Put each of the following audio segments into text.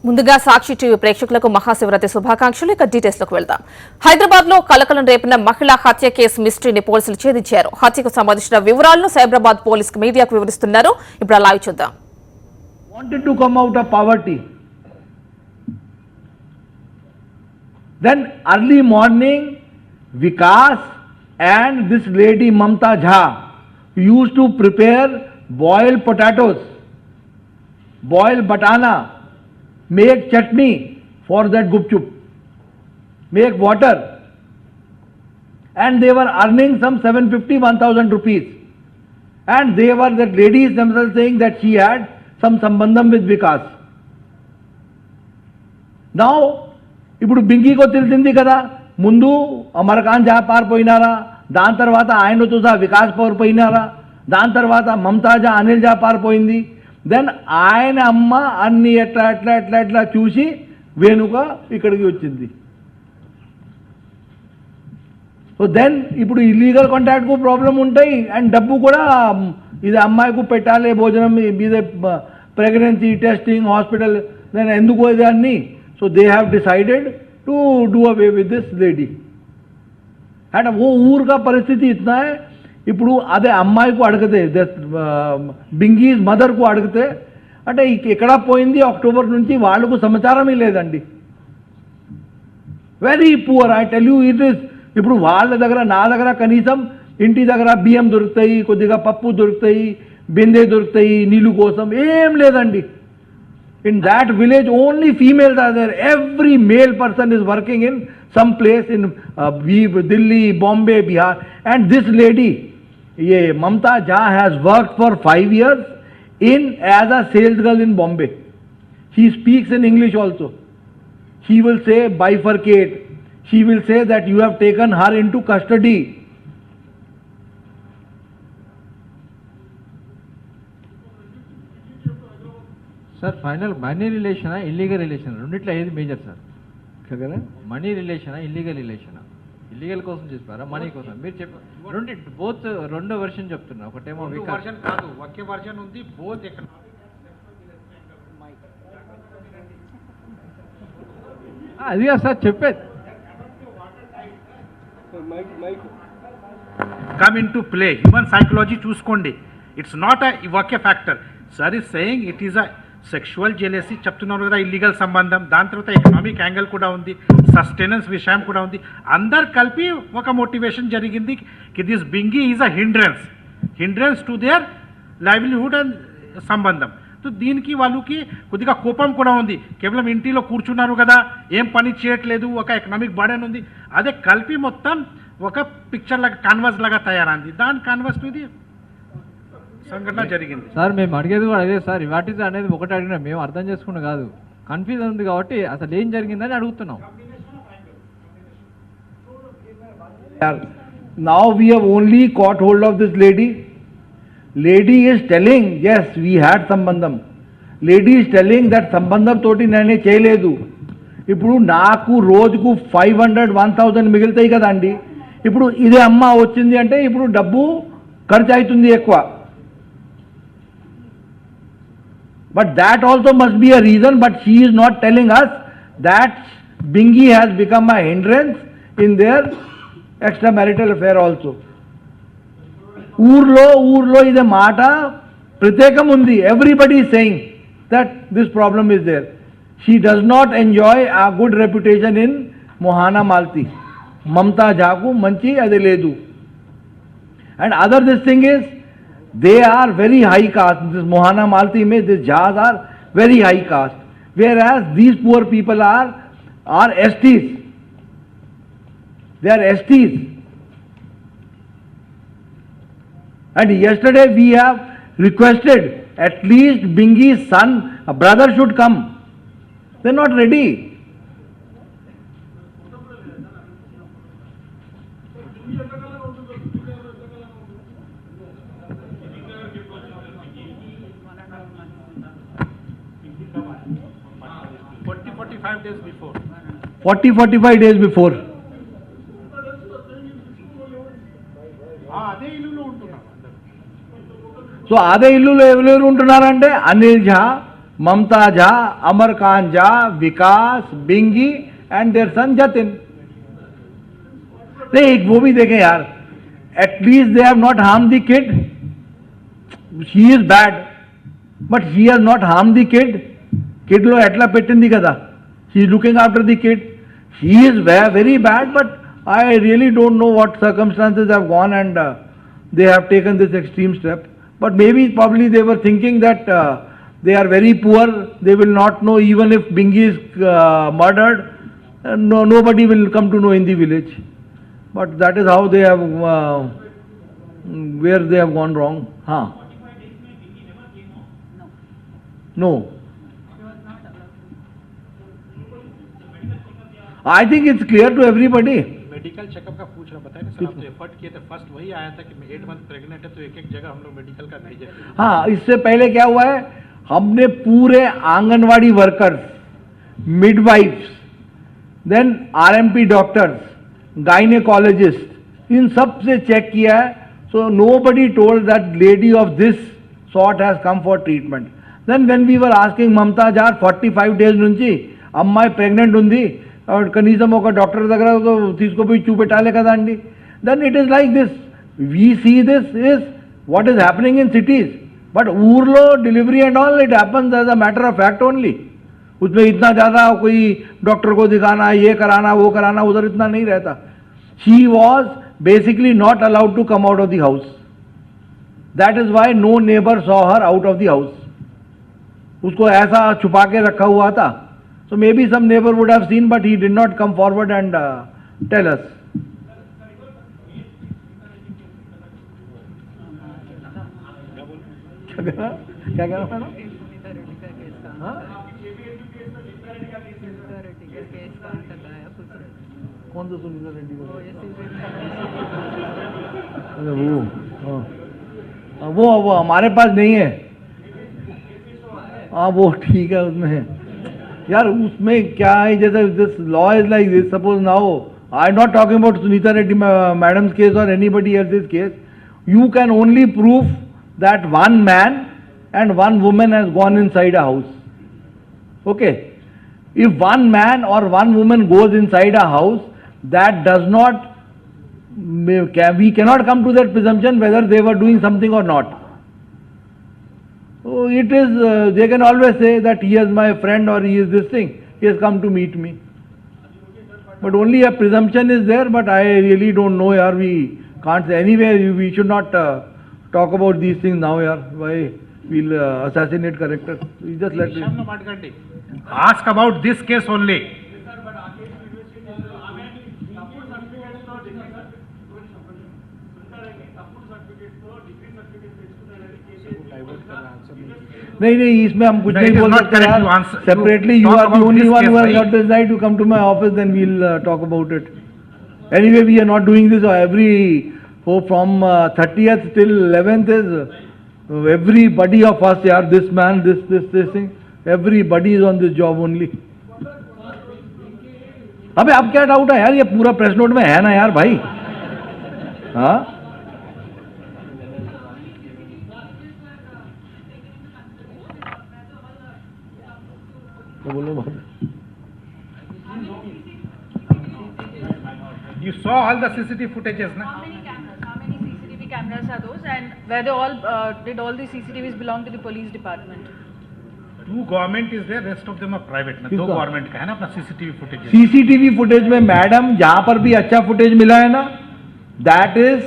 ముందుగా సాక్షి టీవీ ప్రేక్షకులకు మహాశివరాత్రి శుభాకాంక్షలు. ఇక డీటెయిల్స్ లోకి వెళ్దాం. హైదరాబాద్ లో కలకలం రేపిన మహిళా హత్య కేసు మిస్టరీని పోలీసులు ఛేదించారు. హత్యకు సంబంధించిన వివరాలను సైబరాబాద్ పోలీసుకు మీడియాకు వివరిస్తున్నారు. ఇప్పుడు లైవ్ చూద్దాం. Wanted to come out of poverty. Then early morning, Vikas and this lady Mamta Jha used to prepare boiled potatoes, boiled batana, make chutney for that gupchup, make water, and they were earning some 750-1000 rupees, and they were, that ladies themselves saying that she had some sambandham with Vikas. Now ఇప్పుడు బింగీకో తెలిసింది కదా, ముందు అమర్ ఖాన్ జా పారిపోయినారా, దాని తర్వాత ఆయనతో సహా వికాస్ పారిపోయినారా, దాని తర్వాత మమతాజా అనిల్ జా పారిపోయింది. దెన్ ఆయన అమ్మ అన్ని ఎట్లా ఎట్లా ఎట్లా ఎట్లా చూసి వేణుక ఇక్కడికి వచ్చింది. సో దెన్ ఇప్పుడు ఇల్లీగల్ కాంటాక్ట్కు ప్రాబ్లం ఉంటాయి, అండ్ డబ్బు కూడా ఇది అమ్మాయికు పెట్టాలి భోజనం మీద, ప్రెగ్నెన్సీ టెస్టింగ్ హాస్పిటల్, దెన్ ఎందుకు దాన్ని. So they have decided to do away with this lady. And ఓ ఊరుగా పరిస్థితి ఇतना है. ఇప్పుడు అదే అమ్మాయికు అడిగితే, బింగీస్ మదర్కు అడిగితే అంటే ఎక్కడ పోయింది అక్టోబర్ నుంచి వాళ్ళకు సమాచారమే లేదండి. Very poor, I tell you it is. ఇప్పుడు వాళ్ళ దగ్గర, నా దగ్గర కనీసం ఇంటి దగ్గర బియ్యం దొరుకుతాయి, కొద్దిగా పప్పు దొరుకుతాయి, బిందె దొరుకుతాయి నీళ్ళు కోసం, ఏం లేదండి. In that village only females are there. Every male person is working in some place in Delhi, Bombay, Bihar. And this lady, Mamta Jha, has worked for 5 years as a sales girl in Bombay. She speaks in English also. She will say bifurcate. She will say that you have taken her into custody. Sir final money రిలేషనా illegal relation రెండిట్లో ఏది major sir? కదా money రిలేషనా illegal రిలేషనా? Illegal కోసం చెప్పారా money కోసం? మీరు చెప్పారు రెండు, బోత్ రెండో వెర్షన్ చెప్తున్నా. ఒకటేమో వర్షన్ కాదు, ఒకే వర్షన్ ఉంది. బోత్ ఎక్కడ అది కాదు సార్ చెప్పేది. Come in to play human psychology చూసుకోండి. ఇట్స్ నాట్ ఒకే factor. Sir is saying it is a sexual jealousy చెప్తున్నారు కదా, ఇల్లీగల్ సంబంధం. దాని తర్వాత ఎకనామిక్ యాంగిల్ కూడా ఉంది, సస్టెనెన్స్ విషయం కూడా ఉంది. అందరు కలిపి ఒక మోటివేషన్ జరిగింది కి this Bingi is a hindrance to their livelihood and సంబంధం. సో దీనికి వాళ్ళకి కొద్దిగా కోపం కూడా ఉంది. కేవలం ఇంటిలో కూర్చున్నారు కదా, ఏం పని చేయట్లేదు, ఒక ఎకనామిక్ బర్డెన్ ఉంది. అదే కలిపి మొత్తం ఒక పిక్చర్ లాగా, కాన్వాస్ లాగా తయారైంది. దాని కాన్వాస్ మీద సంఘటన జరిగింది. సార్ మేము అడిగేది కూడా అదే సార్, వాట్ ఈజ్ అనేది ఒకటి అడిగినా, మేము అర్థం చేసుకున్నా కాదు, కన్ఫ్యూజన్ ఉంది కాబట్టి అసలు ఏం జరిగిందని అడుగుతున్నాం. Now we have only caught hold of this lady. Lady is telling, yes, we had sambandham. Lady is telling that sambandham తోటి నేనే చేయలేదు. ఇప్పుడు నాకు రోజుకు 500-1000 మిగులుతాయి కదండి. ఇప్పుడు ఇదే అమ్మ వచ్చింది అంటే ఇప్పుడు డబ్బు ఖర్చు అవుతుంది ఎక్కువ. But that also must be a reason, but she is not telling us that Bingi has become a hindrance in their extramarital affair also. ఊర్లో ఇదే మాట ప్రత్యేకం ఉంది. Everybody is saying that this problem is there. She does not enjoy a good reputation in Mohana Malti. Mamta Jhaku manchi ade ledu. And other this thing is, they are very high caste. This Mohana Malti mein, these Jhas are very high caste. Whereas these poor people are STs. They are STs. And yesterday we have requested at least Bingi's son, a brother should come. They are not ready. days before. 40-45 days before. అదే ఇల్లులో ఉంటున్నారు. So అదే ఇల్లులో ఎవరెవరు ఉంటున్నారంటే అనిల్ ఝా, Mamta Jha, Amarkant Jha, Vikas, Bingi and their son Jatin. नहीं एक वो भी देखें यार, at least they have not harm the kid. She is bad but she has not harm the kid. కిడ్లో ఎట్లా పెట్టింది కదా, she is looking after the kid. She is very bad but I really don't know what circumstances have gone and they have taken this extreme step. But maybe probably they were thinking that they are very poor, they will not know even if Bingi is murdered, nobody will come to know in the village. But that is how they have where they have gone wrong. No. I think it's clear to everybody. Medical checkup का पूछ रहा, बताया ना sir, आप तो effort किए थे. First वही आया था कि 8 मंथ प्रेग्नेंट है तो एक एक जगह हम लोग मेडिकल का भेजे थे. हाँ, इससे पहले क्या हुआ है, हमने पूरे anganwadi workers, midwives, then RMP doctors, gynaecologist, इन सब से चेक किया है. So nobody told that lady of this sort has come for treatment. Then when we were asking Mamata जार 45 డేస్ నుంచి అమ్మాయి ప్రెగ్నెంట్ ఉంది, కనీసం ఒక డాక్టర్ దగ్గర తీసుకుపోయి చూపెట్టాలి కదా అండి. Then it is like this. We see this is what is happening in cities, but ऊर्लो delivery and all it happens as a matter of fact only. उसमें इतना ज़्यादा कोई डॉक्टर को दिखाना, ये कराना, वो कराना, उधर इतना नहीं रहता. She was basically not allowed to come out of the house. That is why no neighbour saw her out of the house. उसको ऐसा छुपा के रखा हुआ था. So maybe some neighbour would have seen but he did not come forward and tell us. क्या कह रहा मैडम? कौन सा सुनीता रेड्डी को? वो हमारे पास नहीं है. हाँ वो ठीक है, उसमें है यार. उसमें क्या है, जैसे this law is like this. Suppose now I am not talking about Sunita Reddy madam's case और anybody else's case. You can only prove that one man and one woman has gone inside a house. Okay, if one man or one woman goes inside a house, that does not, we cannot come to that presumption whether they were doing something or not. So it is, they can always say that he is my friend or he is this thing, he has come to meet me. But only a presumption is there, but I really don't know, yaar. We can't say. Anyway, we should not talk about these things now, yaar. Why we'll assassinate character? We just let it. Ask about this case only. नहीं इसमें हम कुछ नहीं बोल सकते यार. Separately, you are the only one who has got this right to come to my office. Then we'll talk about it. Anyway, we are not doing this every. From 30th till 11th is everybody of us, yaar. This man, this thing. Everybody is on this job only. अबे अब क्या doubt है यार, ये पूरा press note में है ना यार भाई. हाँ तो बोलो बात. You saw all the CCTV footages, na? How many CCTV cameras are those, and where they all did all the CCTVs belong to the police department? 2 government is there, rest of them are private. ना 2 government का है ना अपना CCTV footage. CCTV footage में madam जहां पर भी अच्छा फुटेज मिला है ना, that is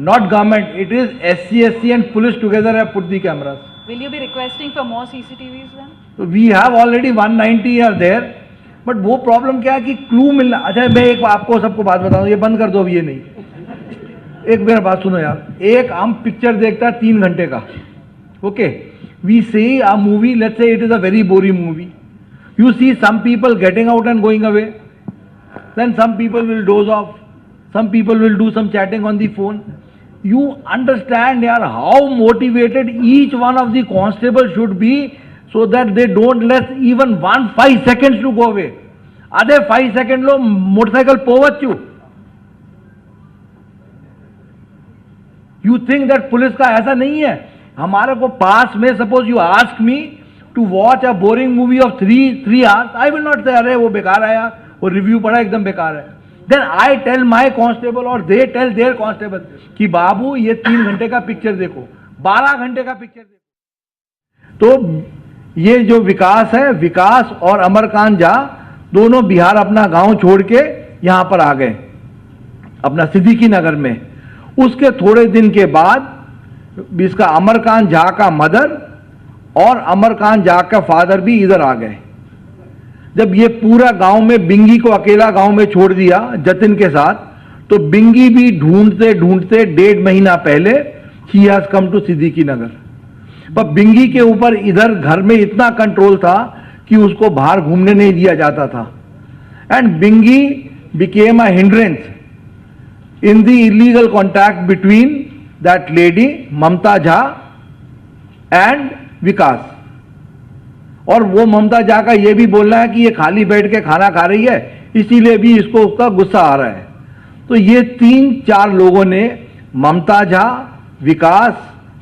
not government, it is SC and police together have put the cameras. Will you be requesting for more CCTVs then? So we have already 190 are there. But वो problem क्या है कि clue मिलना. अच्छा मैं एक आपको सबको बात बताऊं, ये बंद कर दो अब, ये नहीं. एक मेरा बात सुनो यार. एक हम पिक्चर देखता है 3 घंटे का. Okay, we see a movie, let's say it is a very boring movie. You see some people getting out and going away. Then some people will doze off, some people will do some chatting on the phone. You understand यार how motivated each one of the constables should be so that they don't let even 5 seconds to go away. అదే 5 seconds లో motorcycle పోవచ్చు. You think that police का ऐसा नहीं है. हमारे को पास में suppose you ask me to watch a boring movie of 3 hours, I will not say अरे वो बेकार आया, वो रिव्यू पड़ा एकदम बेकार है. Then I tell my constable और दे टेल देयर कांस्टेबल कि बाबू ये 3 घंटे का पिक्चर देखो, 12 घंटे का पिक्चर देखो. तो ये जो विकास है, विकास और अमरकांत झा दोनों बिहार अपना गांव छोड़ के यहां पर आ गए, अपना सिद्दीकी नगर में. उसके थोड़े दिन के बाद इसका अमरकांत झा का मदर और अमरकांत झा का फादर भी इधर आ गए. जब ये पूरा गांव में बिंगी को अकेला गांव में छोड़ दिया जतिन के साथ, तो बिंगी भी ढूंढते ढूंढते 1.5 महीना पहले ही has come to Siddiqui Nagar. पर बिंगी के ऊपर इधर घर में इतना कंट्रोल था कि उसको बाहर घूमने नहीं दिया जाता था. And Bingi became a hindrance in the illegal contact between that lady Mamata Jha and Vikas. और वो ममता झा का ये भी बोलना है कि ये खाली बैठ के खाना खा रही है, इसीलिए भी इसको उसका गुस्सा आ रहा है. तो ये 3-4 लोगों ने, ममता झा, विकास,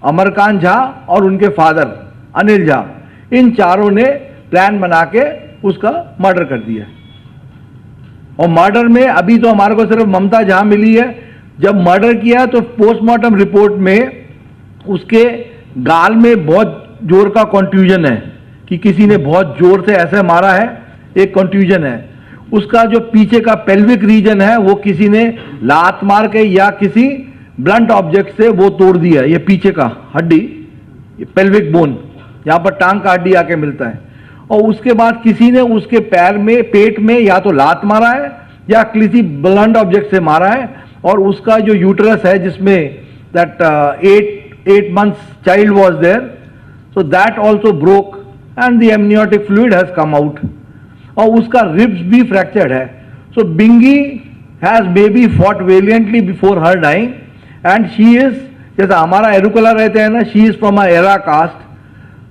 अमरकांत झा और उनके फादर अनिल झा, इन चारों ने प्लान बना के उसका मर्डर कर दिया. और मर्डर में अभी तो हमारे को सिर्फ ममता झा मिली है. जब मर्डर किया तो पोस्टमार्टम रिपोर्ट में उसके गाल में बहुत जोर का कंट्यूजन है कि किसी ने बहुत जोर से ऐसे मारा है, एक कंट्यूजन है. उसका जो पीछे का पेल्विक रीजन है वो किसी ने लात मार के या किसी ब्लंट ऑब्जेक्ट से वो तोड़ दिया. ये पीछे का हड्डी, ये पेल्विक बोन, यहाँ पर टांग का हड्डी आके मिलता है. और उसके बाद किसी ने उसके पैर में, पेट में या तो लात मारा है या किसी ब्लंट ऑब्जेक्ट से मारा है. और उसका जो यूटरस है जिसमें that 8 months child was there, so that also broke and the amniotic fluid has come out. और उसका ribs भी fractured है. So Bingi has maybe fought valiantly before her dying, and she is, जैसा हमारा एरुकला रहते हैं ना, she is from a Era caste.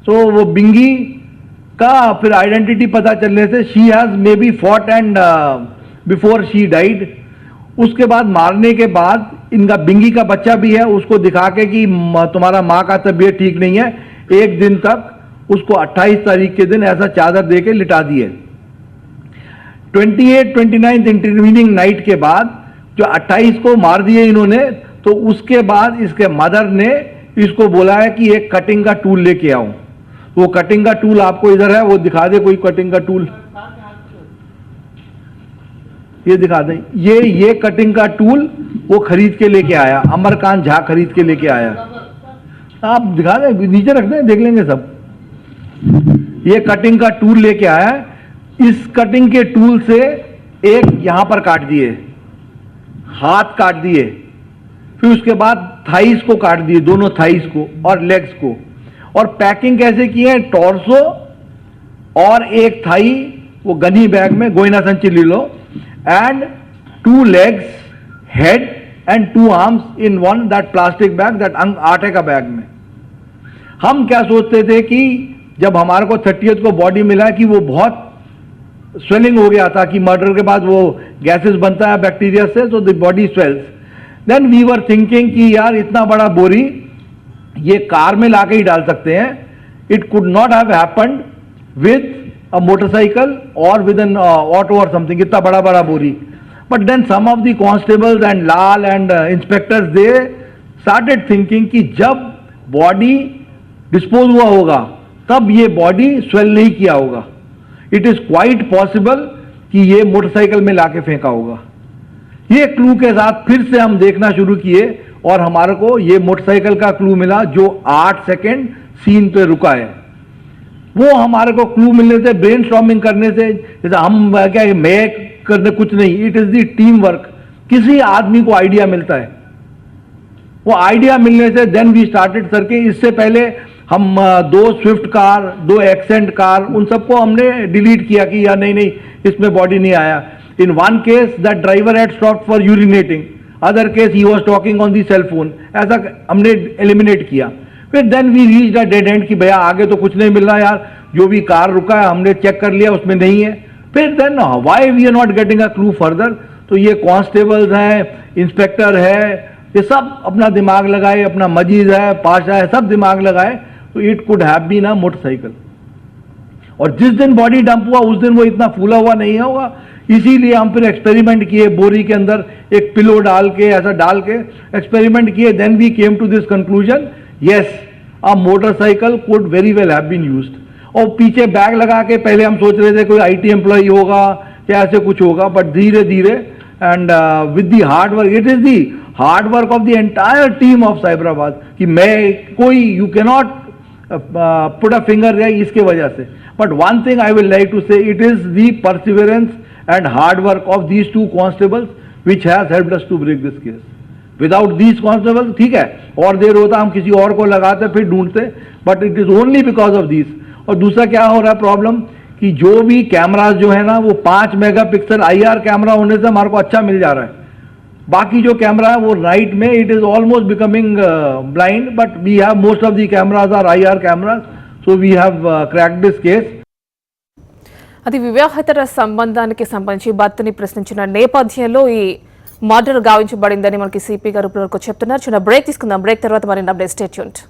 So वो बिंगी का फिर आइडेंटिटी पता चलने से she has maybe fought and before she died. उसके बाद मारने के बाद इनका बिंगी का बच्चा भी है, उसको दिखा के कि तुम्हारा माँ का तबीयत ठीक नहीं है, एक दिन तक उसको 28 तारीख के दिन ऐसा चादर दे के लिटा दिए. 28-29 इंटरवीनिंग नाइट के बाद जो 28 को मार दिए इन्होंने, तो उसके बाद इसके मदर ने इसको बोला है कि एक कटिंग का टूल लेके आओ. वो कटिंग का टूल आपको इधर है, वो दिखा दे कोई कटिंग का टूल, ये दिखा दें. ये कटिंग का टूल वो खरीद के लेके आया, अमरकांत झा खरीद के लेके आया. आप दिखा दें, नीचे रख दें, देख लेंगे सब. ये कटिंग का टूल लेके आया. इस कटिंग के टूल से एक यहां पर काट दिए, हाथ काट दिए, फिर उसके बाद थाइस को काट दिए, दोनों थाइस को और लेग्स को. और पैकिंग कैसे की है, टॉर्सो और एक थाई वो गनी बैग में, गोइना संची ले लो, and 2 legs, head and 2 arms in one that plastic bag, that आटे का बैग में. हम क्या सोचते थे कि जब हमारे को 30th को बॉडी मिला कि वो बहुत स्वेलिंग हो गया था, कि मर्डर के बाद वो गैसेस बनता है बैक्टीरिया से, तो the body swells. Then we were thinking कि यार इतना बड़ा बोरी ये कार में लाके ही डाल सकते हैं. It could not have happened with a motorcycle or with an auto or something, इतना बड़ा बड़ा बोरी. But then some of the constables and Lal and inspectors, they started thinking कि जब body dispose हुआ होगा तब ये body swell नहीं किया होगा. It is quite possible कि ये मोटरसाइकिल में लाके फेंका होगा. ये क्लू के साथ फिर से हम देखना शुरू किए और हमारे को ये मोटरसाइकिल का क्लू मिला जो 8 सेकेंड सीन पे रुका है. वो हमारे को क्लू मिलने से, ब्रेन स्टॉर्मिंग करने से, जैसे हम क्या मैं करने कुछ नहीं, it is the team work. किसी आदमी को आइडिया मिलता है, वो आइडिया मिलने से देन वी स्टार्टेड सर के. इससे पहले हम 2 स्विफ्ट कार, 2 एक्सेंट कार, उन सबको हमने डिलीट किया कि यार नहीं इसमें बॉडी नहीं आया. In one case that driver had stopped for urinating, other case he was talking on the cell phone, ऐसा हमने एलिमिनेट किया. फिर then we reach the dead end कि भैया आगे तो कुछ नहीं मिल रहा यार, जो भी कार रुका है हमने चेक कर लिया उसमें नहीं है. फिर then why we are not getting a clue further. तो ये कांस्टेबल्स हैं, इंस्पेक्टर है, ये सब अपना दिमाग लगाए, अपना मजीद है, पाशा है, सब दिमाग लगाए. तो it could have been a motorcycle. और जिस दिन बॉडी डंप हुआ उस दिन वो इतना फूला हुआ नहीं होगा, इसीलिए हम फिर एक्सपेरिमेंट किए, बोरी के अंदर एक पिलो डाल के, ऐसा डाल के एक्सपेरिमेंट किए, then we came to this conclusion, yes a motorcycle could very well have been used. और पीछे बैग लगा के पहले हम सोच रहे थे कोई IT एम्प्लॉय होगा या ऐसे कुछ होगा, बट धीरे धीरे and with the hard work, it is the hard work of the entire team of Cyberabad कि मैं कोई you cannot put a finger there इसके वजह से, but one thing I will like to say, it is the perseverance and hard work of these 2 constables which has helped us to break this case. Without these constables, ठीक है और देर होता, हम किसी और को लगाते फिर ढूंढते, but it is only because of these. और दूसरा क्या हो रहा है प्रॉब्लम कि जो भी कैमराज जो है ना वो 5 मेगापिक्सल IR कैमरा होने से हमारे को अच्छा मिल जा रहा है, बाकी जो कैमरा है वो राइट में it is almost becoming blind, but we have most of the cameras are IR cameras, so we have cracked this case. అది వివాహేతర సంబంధానికి సంబంధించి భర్తని ప్రశ్నించిన నేపథ్యంలో ఈ మర్డర్ గావించబడిందని మనకి సిపి గారు ఇప్పటివరకు చెప్తున్నారు. చిన్న బ్రేక్ తీసుకుందాం. బ్రేక్ తర్వాత మరిన్ని అప్డేట్. Stay tuned.